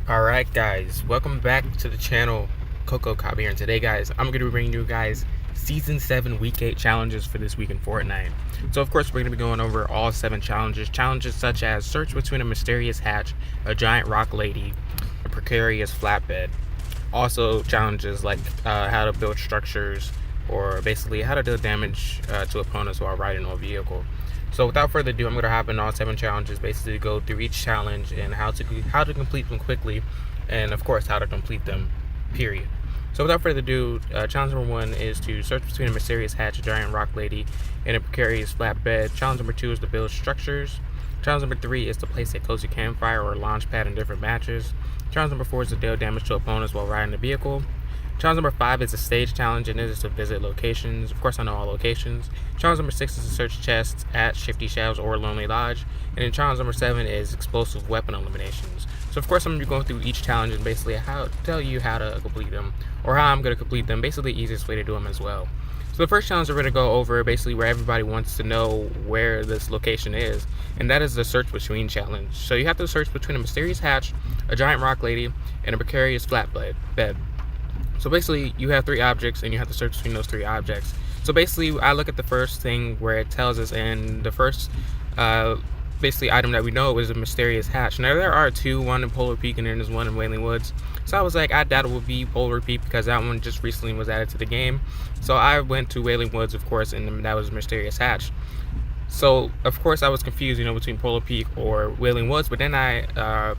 Alright guys, welcome back to the channel. Coco Cop here, and today guys, I'm going to be bringing you guys Season 7 Week 8 challenges for this week in Fortnite. So of course we're going to be going over all 7 challenges. Challenges such as search between a mysterious hatch, a giant rock lady, a precarious flatbed. Also challenges like how to build structures, or basically how to deal damage to opponents while riding on a vehicle. So without further ado, I'm going to hop in all 7 challenges, basically go through each challenge and how to complete them quickly, and of course how to complete them, period. So without further ado, challenge number 1 is to search between a mysterious hatch, a giant rock lady, and a precarious flatbed. Challenge number 2 is to build structures. Challenge number 3 is to place a cozy campfire or a launch pad in different matches. Challenge number 4 is to deal damage to opponents while riding the vehicle. Challenge number 5 is a stage challenge, and it is to visit locations. Of course, I know all locations. Challenge number 6 is to search chests at Shifty Shelves or Lonely Lodge. And then challenge number 7 is explosive weapon eliminations. So of course, I'm going to be going through each challenge and basically tell you how to complete them, or how I'm going to complete them, basically the easiest way to do them as well. So the first challenge we're going to go over basically where everybody wants to know where this location is, and that is the search between challenge. So you have to search between a mysterious hatch, a giant rock lady, and a precarious flatbed. So basically you have 3 objects and you have to search between those 3 objects. So basically I look at the first thing where it tells us, and the first basically item that we know is a mysterious hatch. Now there are 2, one in Polar Peak and then there's one in Wailing Woods. So I was like, I doubt it would be Polar Peak because that one just recently was added to the game. So I went to Wailing Woods, of course, and that was a mysterious hatch. So of course I was confused, between Polar Peak or Wailing Woods, but then I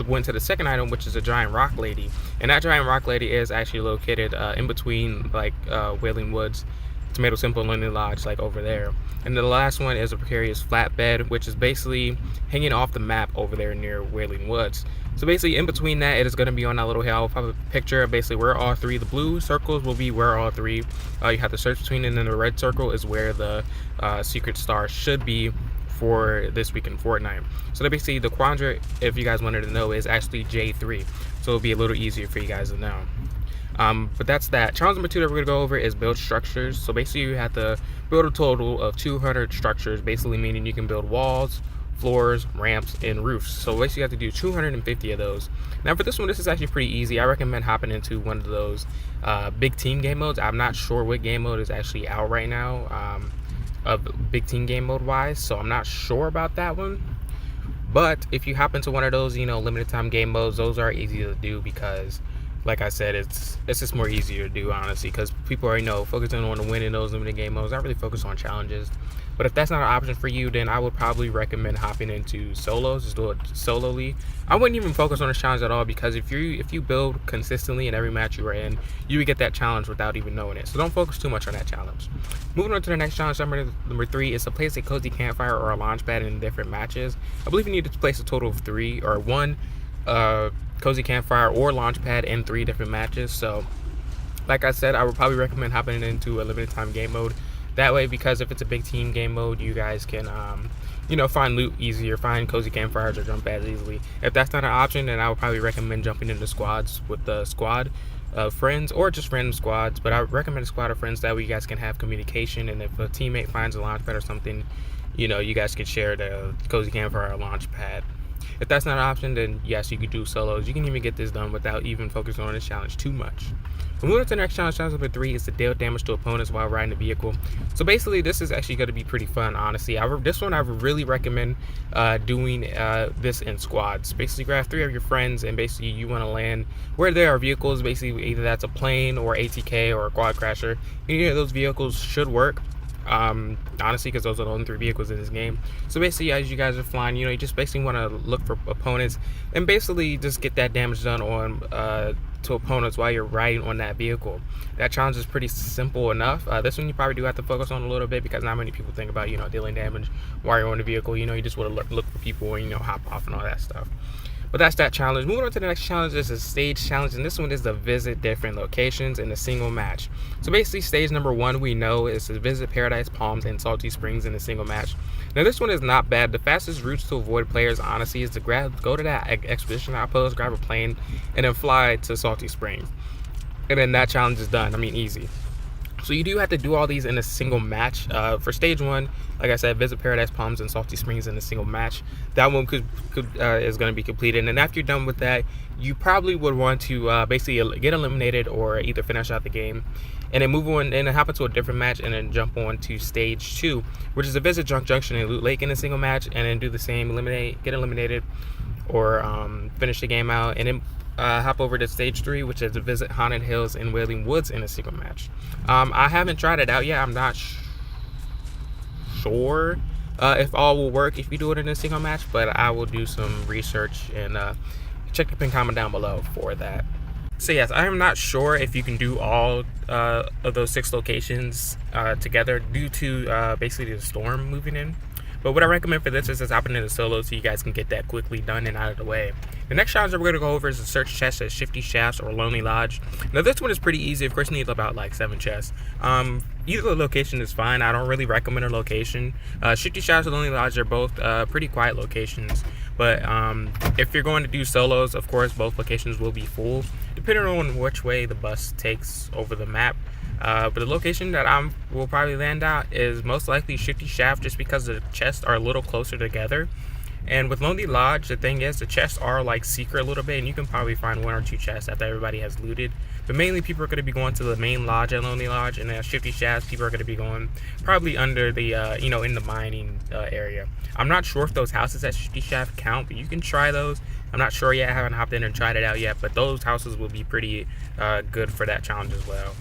went to the second item, which is a giant rock lady, and that giant rock lady is actually located in between Wailing Woods, Tomato Simple, and Lonely Lodge, like over there. And the last one is a precarious flatbed, which is basically hanging off the map over there near Wailing Woods. So basically in between that, it is going to be on that little hill. I'll pop a picture of basically where all 3, the blue circles will be where all 3 you have to search between, and then the red circle is where the secret star should be for this week in Fortnite. So basically the quadrant, if you guys wanted to know, is actually J3, so it'll be a little easier for you guys to know. But that's that. Challenge number 2 that we're gonna go over is build structures. So basically you have to build a total of 200 structures, basically meaning you can build walls, floors, ramps, and roofs. So basically you have to do 250 of those. Now for this one, this is actually pretty easy. I recommend hopping into one of those big team game modes. I'm not sure what game mode is actually out right now, of big team game mode wise, so I'm not sure about that one. But if you hop into one of those limited time game modes, those are easy to do because, like I said, it's just more easier to do, honestly, because people already know focusing on the winning those limited game modes, not really focus on challenges. But if that's not an option for you, then I would probably recommend hopping into solos. Just do it solely. I wouldn't even focus on the challenge at all, because if you build consistently in every match you are in, you would get that challenge without even knowing it. So don't focus too much on that challenge. Moving on to the next challenge, number 3 is to place a cozy campfire or a launch pad in different matches. I believe you need to place a total of 3 or 1 cozy campfire or launch pad in 3 different matches. So like I said, I would probably recommend hopping into a limited time game mode. That way, because if it's a big team game mode, you guys can find loot easier, find cozy campfires or jump pads easily. If that's not an option, then I would probably recommend jumping into squads with the squad of friends, or just random squads. But I would recommend a squad of friends, that way you guys can have communication, and if a teammate finds a launch pad or something, you guys can share the cozy campfire or launch pad. If that's not an option, then yes, you could do solos. You can even get this done without even focusing on this challenge too much. Moving on to the next challenge, challenge number 3 is to deal damage to opponents while riding the vehicle. So basically, this is actually going to be pretty fun, honestly. This one I would really recommend doing this in squads. Basically, grab 3 of your friends, and basically you want to land where there are vehicles. Basically, either that's a plane or ATK or a quad crasher. Any of those vehicles should work. Honestly, because those are the only 3 vehicles in this game. So basically, as you guys are flying, you just basically want to look for opponents and basically just get that damage done on to opponents while you're riding on that vehicle. That challenge is pretty simple enough. This one you probably do have to focus on a little bit, because not many people think about dealing damage while you're on the vehicle. You just want to look for people and hop off and all that stuff. But that's that challenge. Moving on to the next challenge, this is a stage challenge, and this one is to visit different locations in a single match. So basically, stage number 1 we know is to visit Paradise Palms and Salty Springs in a single match. Now this one is not bad. The fastest routes to avoid players, honestly, is to go to that expedition outpost, grab a plane, and then fly to Salty Springs. And then that challenge is done. I mean, easy. So you do have to do all these in a single match. For stage 1, like I said, visit Paradise Palms and Salty Springs in a single match. That one is going to be completed, and after you're done with that, you probably would want to basically get eliminated or either finish out the game, and then move on and hop into a different match, and then jump on to stage 2, which is to visit Junk Junction and Loot Lake in a single match, and then do the same, get eliminated, or finish the game out, and then hop over to stage 3, which is to visit Haunted Hills and Wailing Woods in a single match. I haven't tried it out yet. I'm not sure if all will work if you do it in a single match, but I will do some research and check the pin comment down below for that. So yes, I am not sure if you can do all of those 6 locations together due to basically the storm moving in. But what I recommend for this is just hopping into solo so you guys can get that quickly done and out of the way. The next challenge that we're going to go over is the search chest at Shifty Shafts or Lonely Lodge. Now this one is pretty easy. Of course you need about like 7 chests. Either location is fine. I don't really recommend a location. Shifty Shafts or Lonely Lodge are both pretty quiet locations. But if you're going to do solos, of course both locations will be full, depending on which way the bus takes over the map. But the location that I will probably land out is most likely Shifty Shaft, just because the chests are a little closer together. And with Lonely Lodge, the thing is, the chests are like secret a little bit, and you can probably find 1 or 2 chests after everybody has looted. But mainly people are going to be going to the main lodge at Lonely Lodge, and at Shifty Shafts, people are going to be going probably under the, in the mining area. I'm not sure if those houses at Shifty Shaft count, but you can try those. I'm not sure yet. I haven't hopped in and tried it out yet, but those houses will be pretty good for that challenge as well.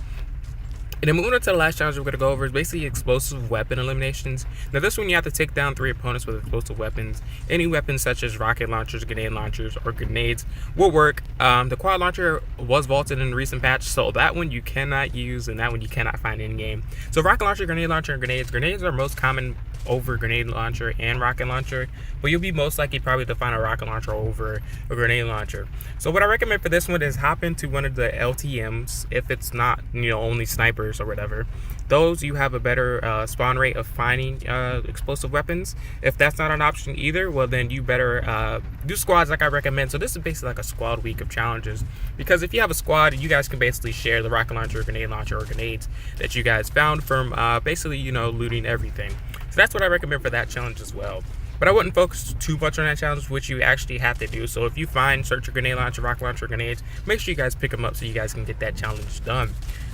And then moving on to the last challenge we're going to go over is basically explosive weapon eliminations. Now this one you have to take down 3 opponents with explosive weapons. Any weapons such as rocket launchers, grenade launchers, or grenades will work. The quad launcher was vaulted in the recent patch, so that one you cannot use, and that one you cannot find in game. So rocket launcher, grenade launcher, and grenades. Grenades are most common over grenade launcher and rocket launcher, but you'll be most likely probably to find a rocket launcher over a grenade launcher. So what I recommend for this one is hop into one of the LTMs if it's not only snipers or whatever. Those you have a better spawn rate of finding explosive weapons. If that's not an option either, well then you better do squads like I recommend. So this is basically like a squad week of challenges, because if you have a squad, you guys can basically share the rocket launcher, grenade launcher, or grenades that you guys found from basically looting everything. So that's what I recommend for that challenge as well. But I wouldn't focus too much on that challenge, which you actually have to do. So if you find search your grenade launcher, rocket launcher, grenades, make sure you guys pick them up so you guys can get that challenge done.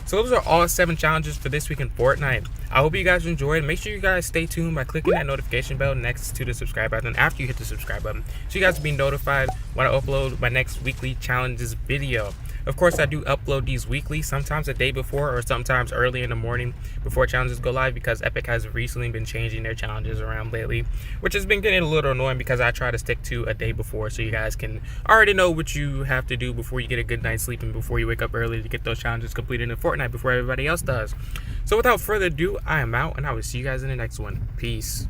So those are all 7 challenges for this week in Fortnite. I hope you guys enjoyed. Make sure you guys stay tuned by clicking that notification bell next to the subscribe button after you hit the subscribe button, so you guys will be notified when I upload my next weekly challenges video. Of course, I do upload these weekly, sometimes a day before or sometimes early in the morning before challenges go live, because Epic has recently been changing their challenges around lately, which has been getting a little annoying because I try to stick to a day before so you guys can already know what you have to do before you get a good night's sleep and before you wake up early to get those challenges completed in Fortnite before everybody else does. So without further ado, I am out, and I will see you guys in the next one. Peace.